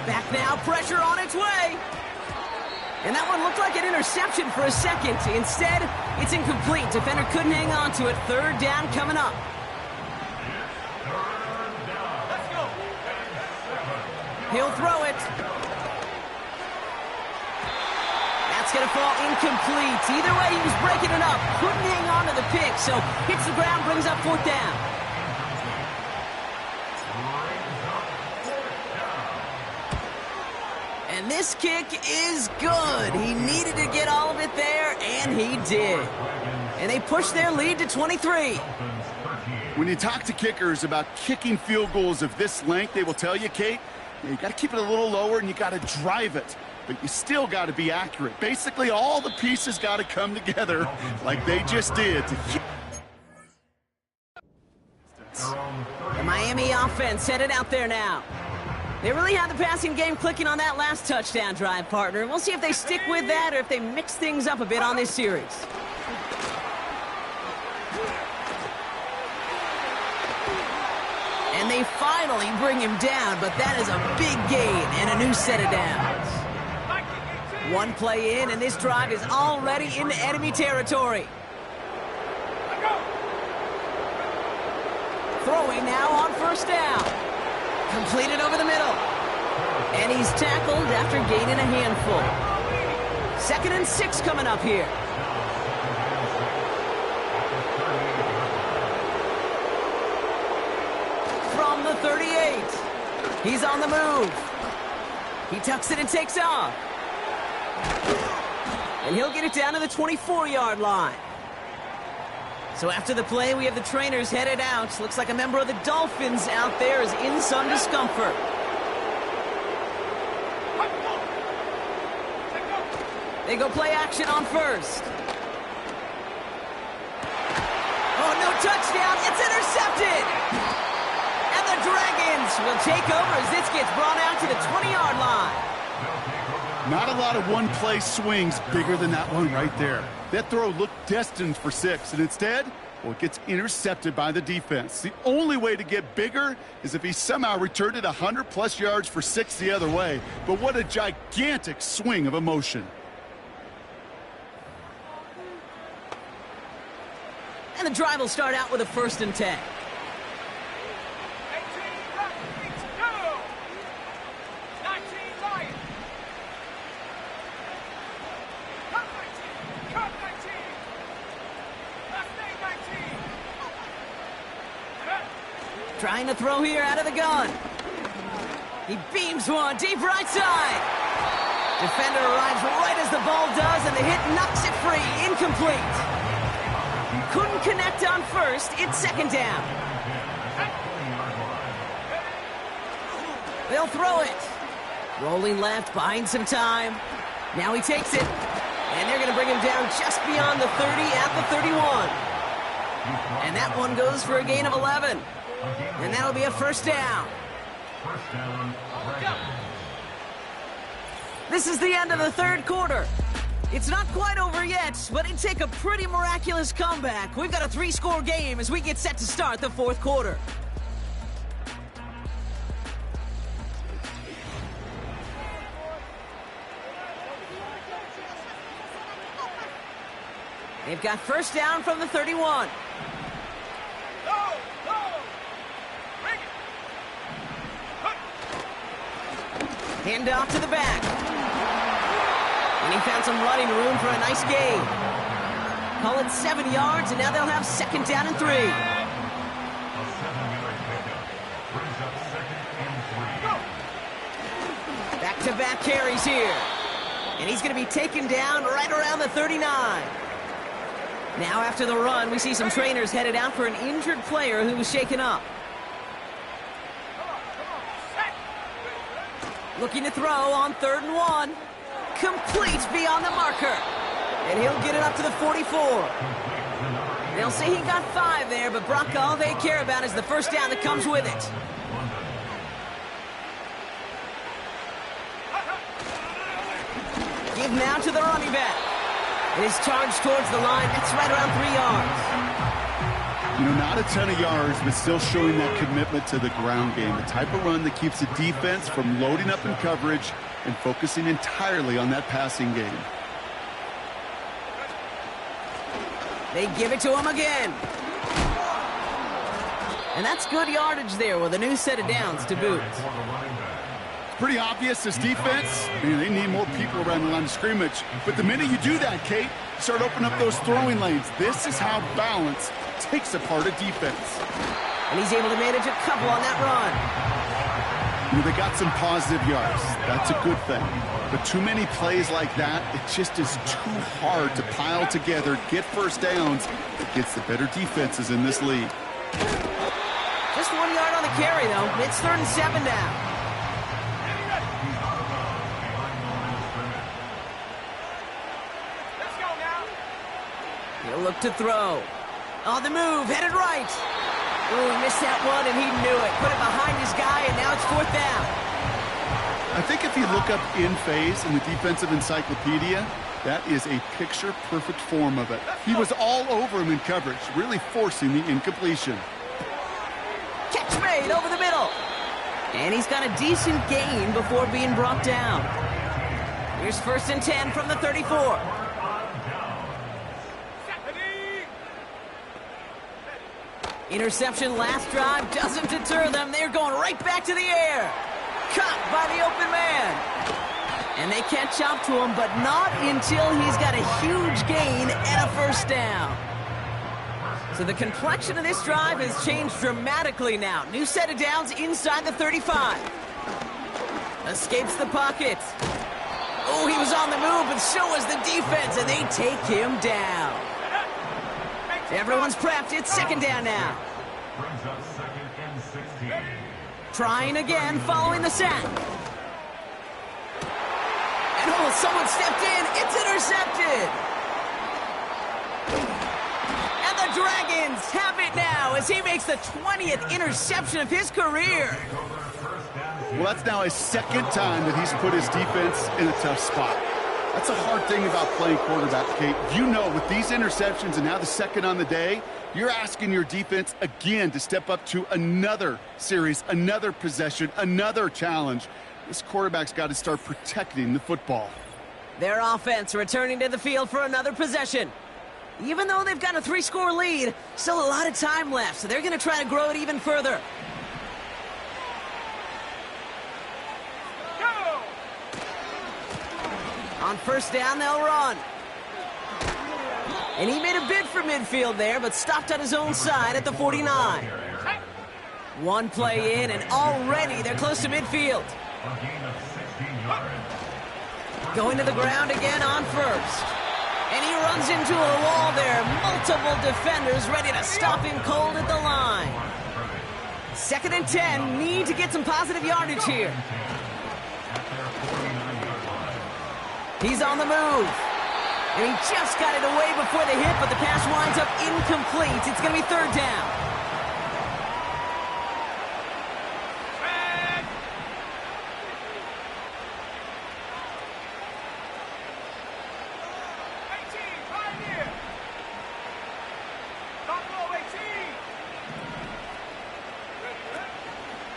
Back now, pressure on its way. And that one looked like an interception for a second. Instead, it's incomplete. Defender couldn't hang on to it. Third down coming up. Let's go. He'll throw it. That's going to fall incomplete. Either way, he was breaking it up. Couldn't hang on to the pick, so hits the ground, brings up fourth down. And this kick is good. He needed to get all of it there, and he did. And they push their lead to 23. When you talk to kickers about kicking field goals of this length, they will tell you, Kate, you got to keep it a little lower and you got to drive it. But you still got to be accurate. Basically, all the pieces got to come together like they just did. The Miami offense headed out there now. They really had the passing game clicking on that last touchdown drive, partner. We'll see if they stick with that or if they mix things up a bit on this series. And they finally bring him down, but that is a big gain and a new set of downs. One play in, and this drive is already into enemy territory. Throwing now on first down. Completed over the middle. And he's tackled after gaining a handful. 2nd and 6 coming up here. From the 38. He's on the move. He tucks it and takes off. And he'll get it down to the 24-yard line. So after the play, we have the trainers headed out. Looks like a member of the Dolphins out there is in some discomfort. They go play action on first. Oh, no touchdown. It's intercepted. And the Dragons will take over as this gets brought out to the 20-yard line. Not a lot of one-play swings bigger than that one right there. That throw looked destined for 6, and instead, well, it gets intercepted by the defense. The only way to get bigger is if he somehow returned it 100-plus yards for 6 the other way. But what a gigantic swing of emotion. And the drive will start out with a 1st and 10. Trying to throw here out of the gun. He beams one deep right side. Defender arrives right as the ball does, and the hit knocks it free. Incomplete. Couldn't connect on first. It's 2nd down. They'll throw it. Rolling left, buying some time. Now he takes it. And they're going to bring him down just beyond the 30 at the 31. And that one goes for a gain of 11. And that'll be a 1st down. This is the end of the 3rd quarter. It's not quite over yet, but it'd take a pretty miraculous comeback. We've got a 3-score game as we get set to start the 4th quarter. They've got 1st down from the 31. Hand off to the back. And he found some running room for a nice gain. Call it 7 yards, and now they'll have 2nd down and 3. Back-to-back carries here. And he's going to be taken down right around the 39. Now after the run, we see some trainers headed out for an injured player who was shaken up. Looking to throw on 3rd and 1. Complete beyond the marker. And he'll get it up to the 44. They'll say he got 5 there, but Brock, all they care about is the 1st down that comes with it. Give now to the running back. And his charge towards the line, that's right around 3 yards. You know, not a ton of yards, but still showing that commitment to the ground game. The type of run that keeps the defense from loading up in coverage and focusing entirely on that passing game. They give it to him again. And that's good yardage there with a new set of downs to boot. Pretty obvious, this defense, they need more people around the line of scrimmage. But the minute you do that, Kate, you start opening up those throwing lanes. This is how balance takes apart a defense. And he's able to manage a couple on that run. They got some positive yards. That's a good thing. But too many plays like that, it just is too hard to pile together, get first downs against the better defenses in this league. Just 1 yard on the carry, though. It's 3rd and 7 now. He'll look to throw. On the move, headed right. Oh, he missed that one, and he knew it. Put it behind his guy, and now it's 4th down. I think if you look up in phase in the defensive encyclopedia, that is a picture-perfect form of it. He was all over him in coverage, really forcing the incompletion. Catch made over the middle. And he's got a decent gain before being brought down. Here's 1st and 10 from the 34. Interception last drive doesn't deter them. They're going right back to the air. Caught by the open man. And they catch up to him, but not until he's got a huge gain and a 1st down. So the complexion of this drive has changed dramatically now. New set of downs inside the 35. Escapes the pocket. Oh, he was on the move, but so was the defense, and they take him down. Everyone's prepped. It's 2nd down now. Brings up 2nd and 16. Trying again following the sack. And oh, someone stepped in. It's intercepted. And the Dragons have it now as he makes the 20th interception of his career. Well, that's now his 2nd time that he's put his defense in a tough spot. That's a hard thing about playing quarterback, Kate. You know, with these interceptions and now the 2nd on the day, you're asking your defense again to step up to another series, another possession, another challenge. This quarterback's got to start protecting the football. Their offense returning to the field for another possession. Even though they've got a 3-score lead, still a lot of time left, so they're going to try to grow it even further. On 1st down, they'll run. And he made a bid for midfield there, but stopped on his own side at the 49. One play in, and already they're close to midfield. A gain of 16 yards. Going to the ground again on 1st. And he runs into a wall there. Multiple defenders ready to stop him cold at the line. 2nd and 10, need to get some positive yardage here. He's on the move. And he just got it away before the hit, but the pass winds up incomplete. It's going to be 3rd down.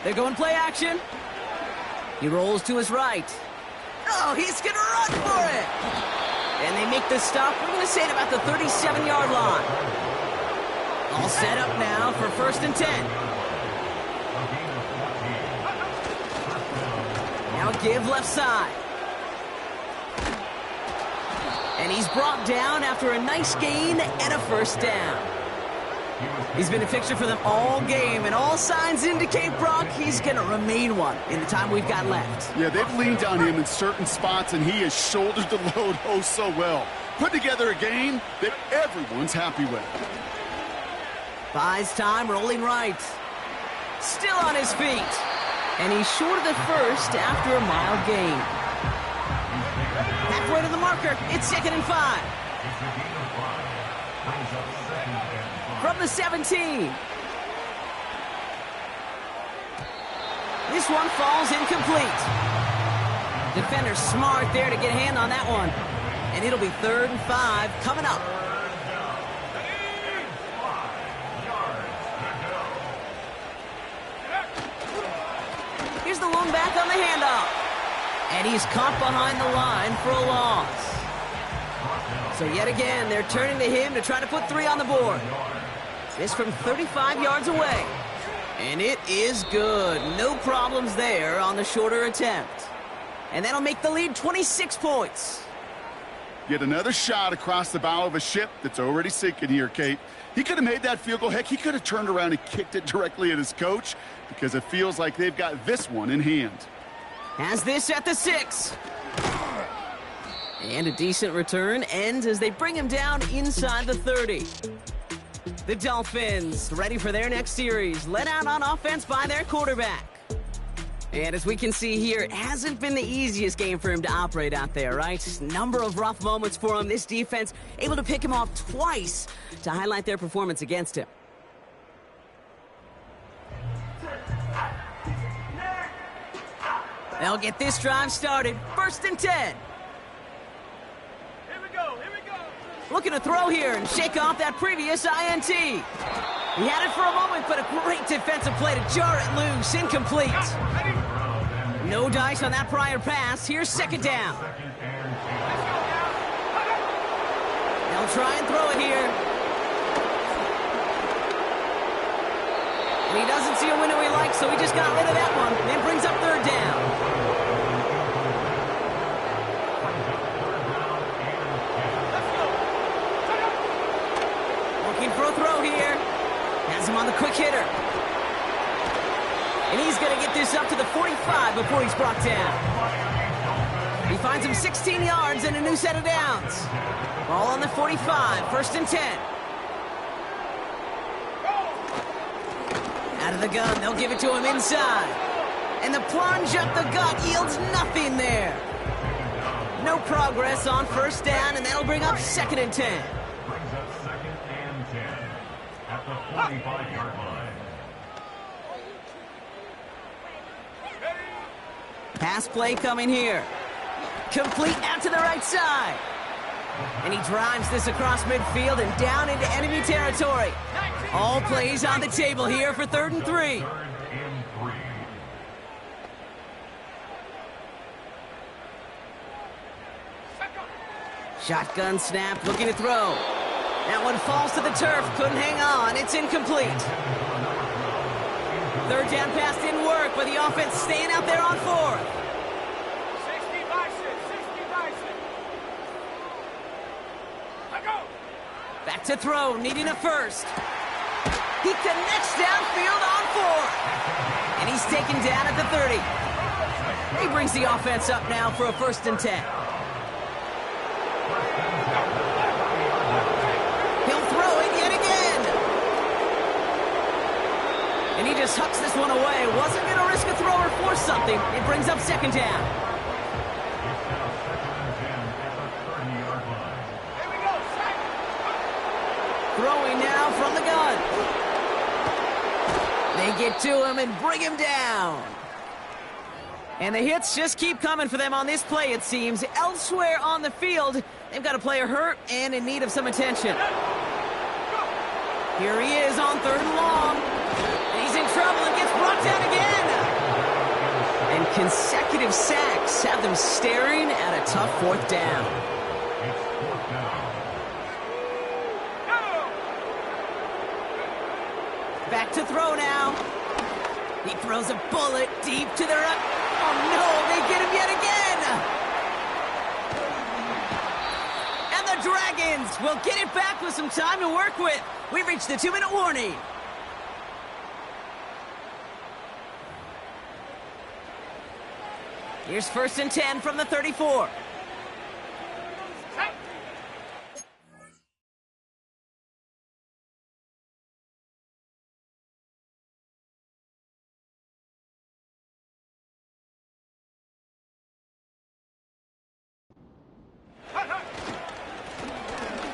They're going play action. He rolls to his right. Oh, he's going to run for it. And they make the stop, we're going to say, at about the 37-yard line. All set up now for 1st and 10. Now give left side. And he's brought down after a nice gain and a 1st down. He's been a fixture for them all game, and all signs indicate, Brock, he's going to remain one in the time we've got left. Yeah, they've leaned on him in certain spots, and he has shouldered the load oh so well. Put together a game that everyone's happy with. Buys time, rolling right. Still on his feet. And he's short of the 1st after a mild gain. Halfway to the marker, it's 2nd and 5. From the 17. This one falls incomplete. Defender smart there to get a hand on that one. And it'll be 3rd and 5 coming up. Here's the long back on the handoff. And he's caught behind the line for a loss. So yet again, they're turning to him to try to put 3 on the board. This from 35 yards away. And it is good. No problems there on the shorter attempt. And that'll make the lead 26 points. Yet another shot across the bow of a ship that's already sinking here, Kate. He could have made that field goal. Heck, he could have turned around and kicked it directly at his coach because it feels like they've got this one in hand. Has this at the 6. And a decent return ends as they bring him down inside the 30. The Dolphins ready for their next series, led out on offense by their quarterback. And as we can see here, it hasn't been the easiest game for him to operate out there, right? Number of rough moments for him. This defense able to pick him off twice to highlight their performance against him. They'll get this drive started. 1st and 10. Here we go. Here we go. Looking to throw here and shake off that previous INT. He had it for a moment, but a great defensive play to jar it loose. Incomplete. Ready? No dice on that prior pass. Here's 2nd down. They'll try and throw it here. And he doesn't see a window he likes, so he just got rid of that one. Then brings up 3rd down. Looking for a throw here. Has him on the quick hitter. And he's going to get this up to the 45 before he's brought down. He finds him 16 yards and a new set of downs. Ball on the 45, 1st and 10. Out of the gun, they'll give it to him inside. And the plunge up the gut yields nothing there. No progress on 1st down, and that'll bring up 2nd and 10. Brings up 2nd and 10 at the 45-yard line. Pass play coming here. Complete out to the right side. And he drives this across midfield and down into enemy territory. All plays on the table here for 3rd and 3. 3rd and 3. Shotgun snap, looking to throw. That one falls to the turf, couldn't hang on. It's incomplete. 3rd down pass didn't work, but the offense staying out there on 4th. 60 bison. 60 bison. Let go. Back to throw, needing a 1st. He connects downfield on 4th. And he's taken down at the 30. He brings the offense up now for a 1st and 10. He'll throw it yet again. And he just hucks this one away. Wasn't going to risk a throw or force something. It brings up 2nd down. It's now 2nd and 10 at the 30-yard line. Here we go. Sack. Throwing now from the gun. They get to him and bring him down. And the hits just keep coming for them on this play, it seems. Elsewhere on the field, they've got a player hurt and in need of some attention. Here he is on 3rd and long. And he's in trouble and gets brought down again. And consecutive sacks have them staring at a tough 4th down. It's 4th down. Back to throw now. He throws a bullet deep to the right. Oh, no, they get him yet again. And the Dragons will get it back with some time to work with. We've reached the 2-minute warning. Here's 1st and 10 from the 34.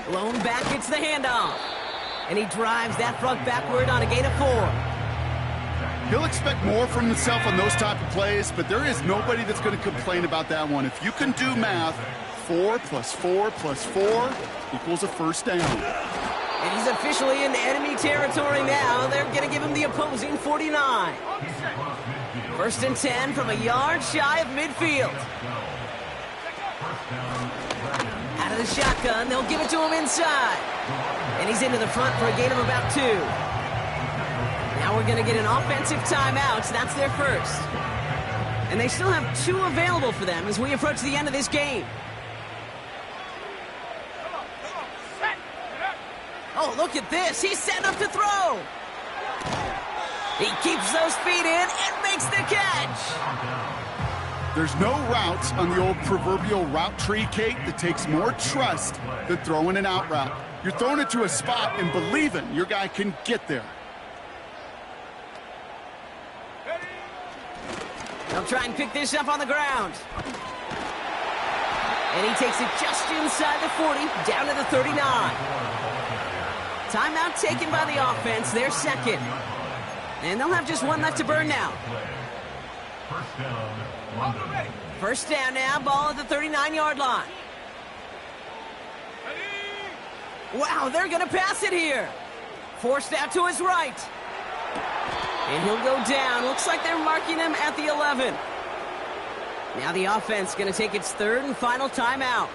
Blown back, it's the handoff. And he drives that front backward on a gain of 4. He'll expect more from himself on those type of plays, but there is nobody that's going to complain about that one. If you can do math, 4 plus 4 plus 4 equals a 1st down. And he's officially in enemy territory now. They're going to give him the opposing 49. First and 10 from a yard shy of midfield. Out of the shotgun, they'll give it to him inside. And he's into the front for a gain of about 2. Now we're going to get an offensive timeout. That's their first. And they still have 2 available for them as we approach the end of this game. Oh, look at this. He's setting up to throw. He keeps those feet in and makes the catch. There's no routes on the old proverbial route tree, Kate, that takes more trust than throwing an out route. You're throwing it to a spot and believing your guy can get there. They'll try and pick this up on the ground. And he takes it just inside the 40, down to the 39. Timeout taken by the offense, their second. And they'll have just 1 left to burn now. First down now, ball at the 39-yard line. Wow, they're going to pass it here. Forced out to his right. And he'll go down. Looks like they're marking him at the 11. Now the offense going to take its 3rd and final timeout.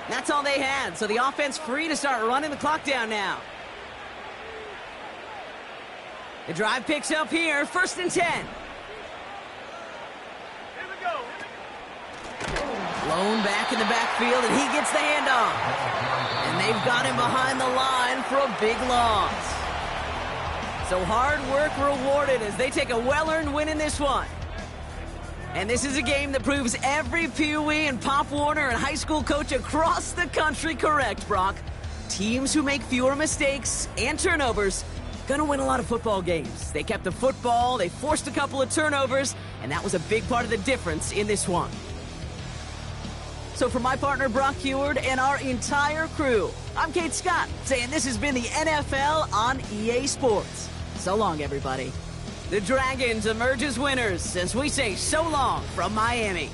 That's all they had, so the offense free to start running the clock down now. The drive picks up here, 1st and 10. Blown back in the backfield, and he gets the handoff. And they've got him behind the line for a big loss. So hard work rewarded as they take a well-earned win in this one. And this is a game that proves every Pee Wee and Pop Warner and high school coach across the country correct, Brock. Teams who make fewer mistakes and turnovers gonna win a lot of football games. They kept the football, they forced a couple of turnovers, and that was a big part of the difference in this one. So for my partner Brock Heward and our entire crew, I'm Kate Scott, saying this has been the NFL on EA Sports. So long, everybody. The Dragons emerge as winners as we say so long from Miami.